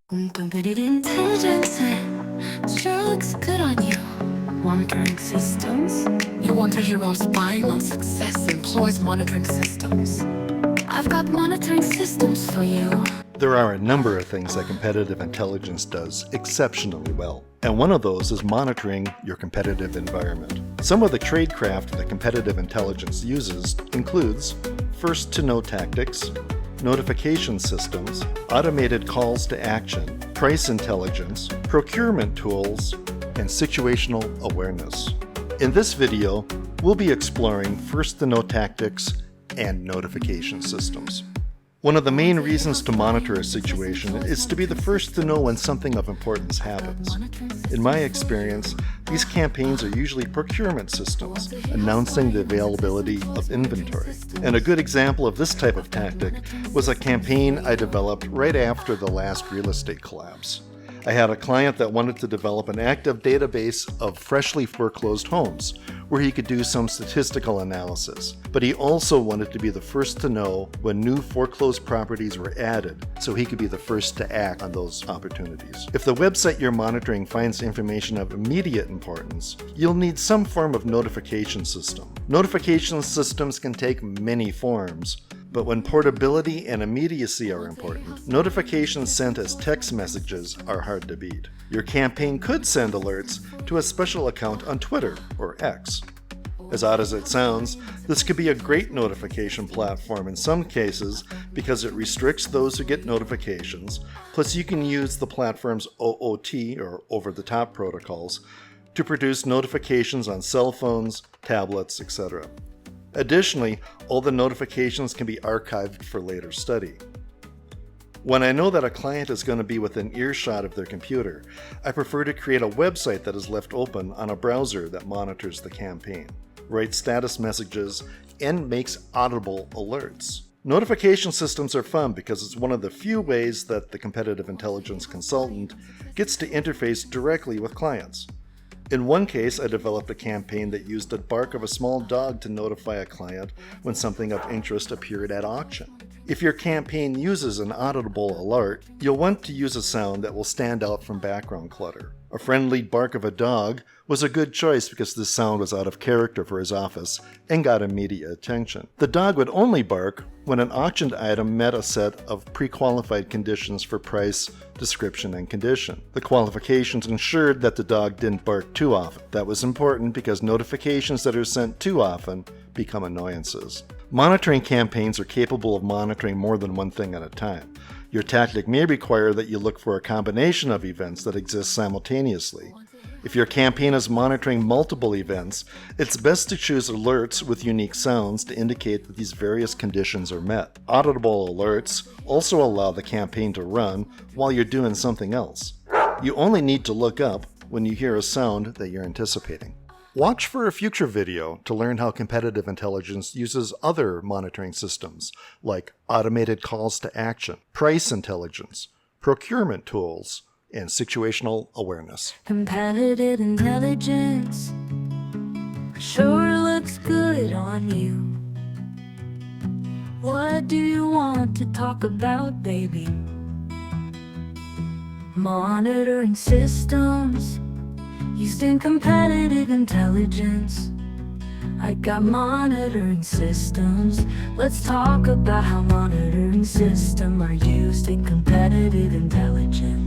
Competitive intelligence sure looks good on you. Monitoring systems. You want to hear about spying on success employs monitoring systems. I've got monitoring systems for you. There are a number of things that competitive intelligence does exceptionally well, and one of those is monitoring your competitive environment. Some of the tradecraft that competitive intelligence uses includes first-to-know tactics, notification systems, automated calls to action, price intelligence, procurement tools, and situational awareness. In this video, we'll be exploring first-to-know tactics and notification systems. One of the main reasons to monitor a situation is to be the first to know when something of importance happens. In my experience, these campaigns are usually procurement systems, announcing the availability of inventory. And a good example of this type of tactic was a campaign I developed right after the last real estate collapse. I had a client that wanted to develop an active database of freshly foreclosed homes, where he could do some statistical analysis. But he also wanted to be the first to know when new foreclosed properties were added, so he could be the first to act on those opportunities. If the website you're monitoring finds information of immediate importance, you'll need some form of notification system. Notification systems can take many forms, but when portability and immediacy are important, notifications sent as text messages are hard to beat. Your campaign could send alerts to a special account on Twitter or X. As odd as it sounds, this could be a great notification platform in some cases because it restricts those who get notifications, plus you can use the platform's OOT or over-the-top protocols to produce notifications on cell phones, tablets, etc. Additionally, all the notifications can be archived for later study. When I know that a client is going to be within earshot of their computer, I prefer to create a website that is left open on a browser that monitors the campaign, writes status messages, and makes audible alerts. Notification systems are fun because it's one of the few ways that the competitive intelligence consultant gets to interface directly with clients. In one case, I developed a campaign that used the bark of a small dog to notify a client when something of interest appeared at auction. If your campaign uses an audible alert, you'll want to use a sound that will stand out from background clutter. A friendly bark of a dog was a good choice because this sound was out of character for his office and got immediate attention. The dog would only bark when an auctioned item met a set of pre-qualified conditions for price, description, and condition. The qualifications ensured that the dog didn't bark too often. That was important because notifications that are sent too often become annoyances. Monitoring campaigns are capable of monitoring more than one thing at a time. Your tactic may require that you look for a combination of events that exist simultaneously. If your campaign is monitoring multiple events, it's best to choose alerts with unique sounds to indicate that these various conditions are met. Audible alerts also allow the campaign to run while you're doing something else. You only need to look up when you hear a sound that you're anticipating. Watch for a future video to learn how competitive intelligence uses other monitoring systems like automated calls to action, price intelligence, procurement tools, and situational awareness. Competitive intelligence sure looks good on you. What do you want to talk about, baby? Monitoring systems used in competitive intelligence. I got monitoring systems. Let's talk about how monitoring systems are used in competitive intelligence.